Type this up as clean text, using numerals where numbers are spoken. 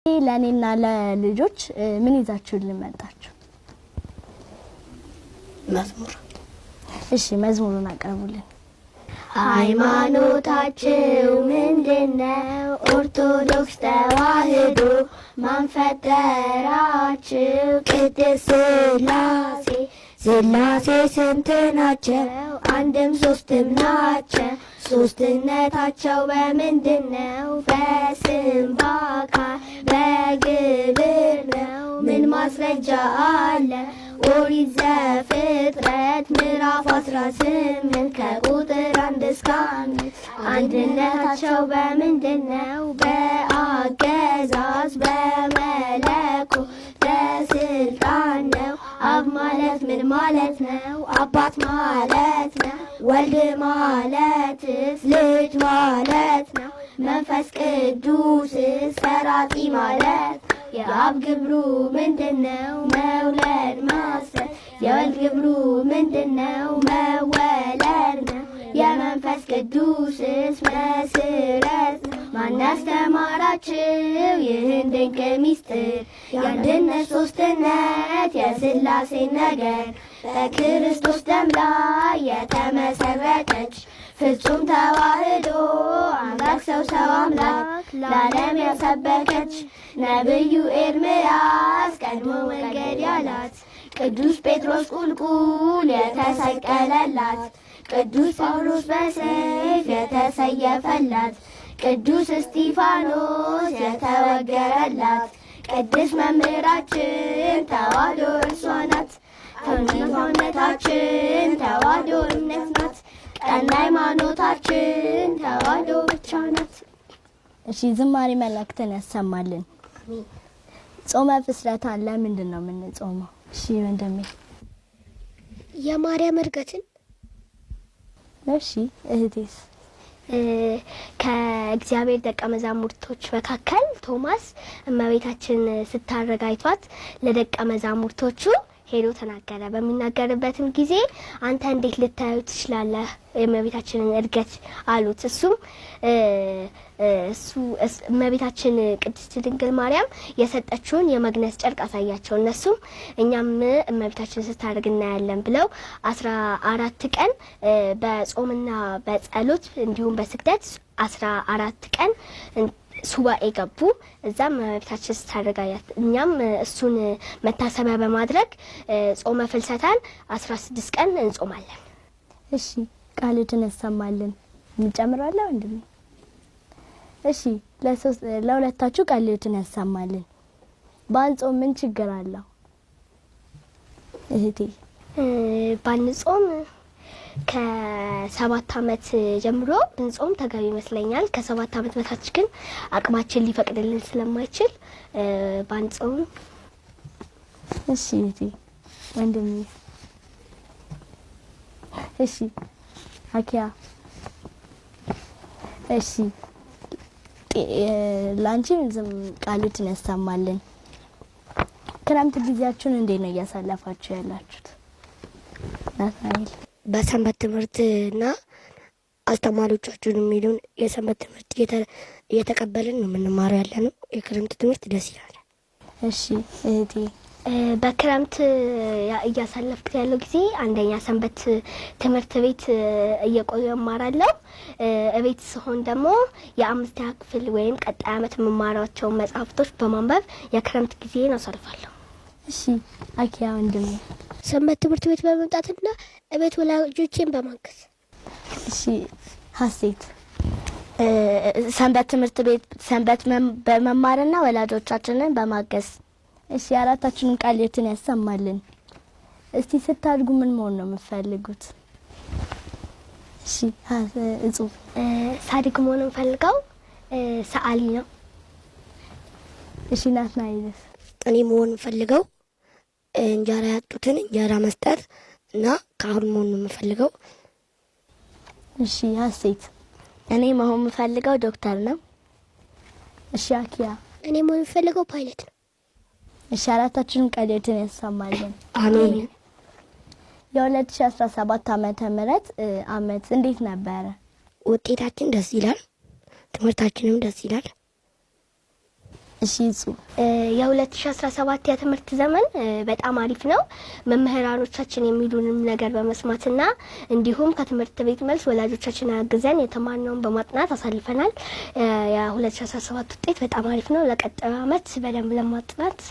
ለኔና ለልጆች ምን ይዛችሁልን መጣችሁ? መዝሙር። እሺ መዝሙሩን አቀርቡልን። ሃይማኖታችሁ ምንድነው? ኦርቶዶክስ ተዋህዶ ማን ፈጠራችሁ? ቅድስት ሥላሴ። ሥላሴ ስንት ናቸው? አንድም ሶስትም ናቸው። ሶስትነታቸው በምንድነው? በስም በአካል በግብር ነው። ምን ማስረጃ አለ? ኦሪት ዘፍጥረት ምዕራፍ 18 ከቁጥር 1 እስከ 5። አንድነታቸው በምንድነው? በአገዛዝ በመለኮት በስልጣን ነው። አብ ማለት ምን ማለት ነው? አባት ማለት ነው። ወልድ ማለትስ ልጅ ማለት ነው። መንፈስ ቅዱስስ ሰራጺ ማለት ነው። የአብ ግብሩ ምንድነው? መውለድ ማሰብ። የወልድ ግብሩ ምንድነው? መወለድ ነው። የመንፈስ ቅዱስስ መስረት ነው። ማን ያስተማራችሁ ይህን ድንቅ ሚስጥር? የአንድነት ሶስትነት የሥላሴ ነገር በክርስቶስ ደም ላይ የተመሰረተች ፍጹም ተዋህዶ አምላክ ሰው ሰው አምላክ ለዓለም ያሰበከች ነብዩ ኤርምያስ ቀድሞ መንገድ ያላት ቅዱስ ጴጥሮስ ቁልቁል የተሰቀለላት ቅዱስ ጳውሎስ በሰይፍ የተሰየፈላት ቅዱስ እስጢፋኖስ የተወገረላት ቅድስት መምህራችን ተዋህዶ እርሷ ናት። እምነታችን ተዋህዶ እምነት ናት። ቀና ሃይማኖታችን ተዋህዶ ብቻ ናት። እሺ ዝማሬ መላእክትን ያሰማልን። ጾመ ፍስረታ ለምንድን ነው የምንጾመው? እሺ ወንድሜ። የማርያም ዕርገትን። እሺ እህቴስ? ከእግዚአብሔር ደቀ መዛሙርቶች መካከል ቶማስ እመቤታችን ስታረጋይቷት ለደቀ መዛሙርቶቹ ሄዶ ተናገረ። በሚናገርበትም ጊዜ አንተ እንዴት ልታዩ ትችላለህ የእመቤታችንን ዕርገት አሉት። እሱ እመቤታችን ቅድስት ድንግል ማርያም የሰጠችውን የመግነዝ ጨርቅ አሳያቸው። እነሱም እኛም እመቤታችን ስታደርግ እናያለን ብለው 14 ቀን በጾምና በጸሎት እንዲሁም በስግደት 14 ቀን ሱባኤ ገቡ። እዛም እመቤታችን ስታደርጋያት እኛም እሱን መታሰቢያ በማድረግ ጾመ ፍልሰታን 16 ቀን እንጾማለን። እሺ ቃልህን ያሰማልን። እንጨምራለን ወንድሜ። እሺ ለሁለታችሁ ቃልህን ያሰማልን። ባንጾም ምን ችግር አለው እህቴ? ባንጾም ከ7 ዓመት ጀምሮ ብንጾም ተገቢ ይመስለኛል። ከ7 ዓመት በታች ግን አቅማችን ሊፈቅድልን ስለማይችል ባንጾም። እሺ እህቴ ወንድሜ። እሺ አኪያ። እሺ ላንቺም ዝም ቃልህን ያሰማልን። ክረምት ጊዜያችሁን እንዴት ነው እያሳለፋችሁ ያላችሁት? ናትናኤል። በሰንበት ትምህርትና አስተማሪዎቻችን የሚሉን የሰንበት ትምህርት እየተቀበልን ነው የምንማረው ያለነው። የክረምት ትምህርት ደስ ይላል። እሺ እህቴ። በክረምት እያሳለፍኩት ያለው ጊዜ አንደኛ ሰንበት ትምህርት ቤት እየቆየ እማራለሁ። እቤት ስሆን ደግሞ የ5ኛ ክፍል ወይም ቀጣይ ዓመት የምማራቸው መጽሐፍቶች በማንበብ የክረምት ጊዜን አሳልፋለሁ። እሺ አኪያ ወንድሜ። ሰንበት ትምህርት ቤት በመምጣትና እቤት ወላጆቼን በማገዝ። እሺ ሀሴት። ሰንበት ትምህርት ቤት ሰንበት በመማርና ወላጆቻችንን በማገዝ። እሺ አራታችንን ቃልህን ያሰማልን። እስቲ ስታድጉ ምን መሆን ነው የምትፈልጉት? እሺ እጹብ። ሳድግ መሆን የምፈልገው ሰዓሊ ነው። እሺ ናትናኤልስ? እኔ መሆን የምፈልገው እንጀራ ያጡትን እንጀራ መስጠት እና ካህን መሆን ነው የምፈልገው። እሺ ሀሴት? እኔ መሆን የምፈልገው ዶክተር ነው። እሺ አኪያ? እኔ መሆን የምፈልገው ፓይለት ነው። እሺ አራታችንን ቃልህን ያሰማልን። አሜን። የ2017 ዓመት እንዴት ነበረ? ውጤታችን ደስ ይላል፣ ትምህርታችንም ደስ ይላል። እሺ እጹ የ2017 የትምህርት ዘመን በጣም አሪፍ ነው። መምህራኖቻችን የሚሉንም ነገር በመስማትና እንዲሁም ከትምህርት ቤት መልስ ወላጆቻችን አግዘን የተማርነውን በማጥናት አሳልፈናል። የ2017 ውጤት በጣም አሪፍ ነው። ለቀጣዩ ዓመት በደንብ ለማጥናት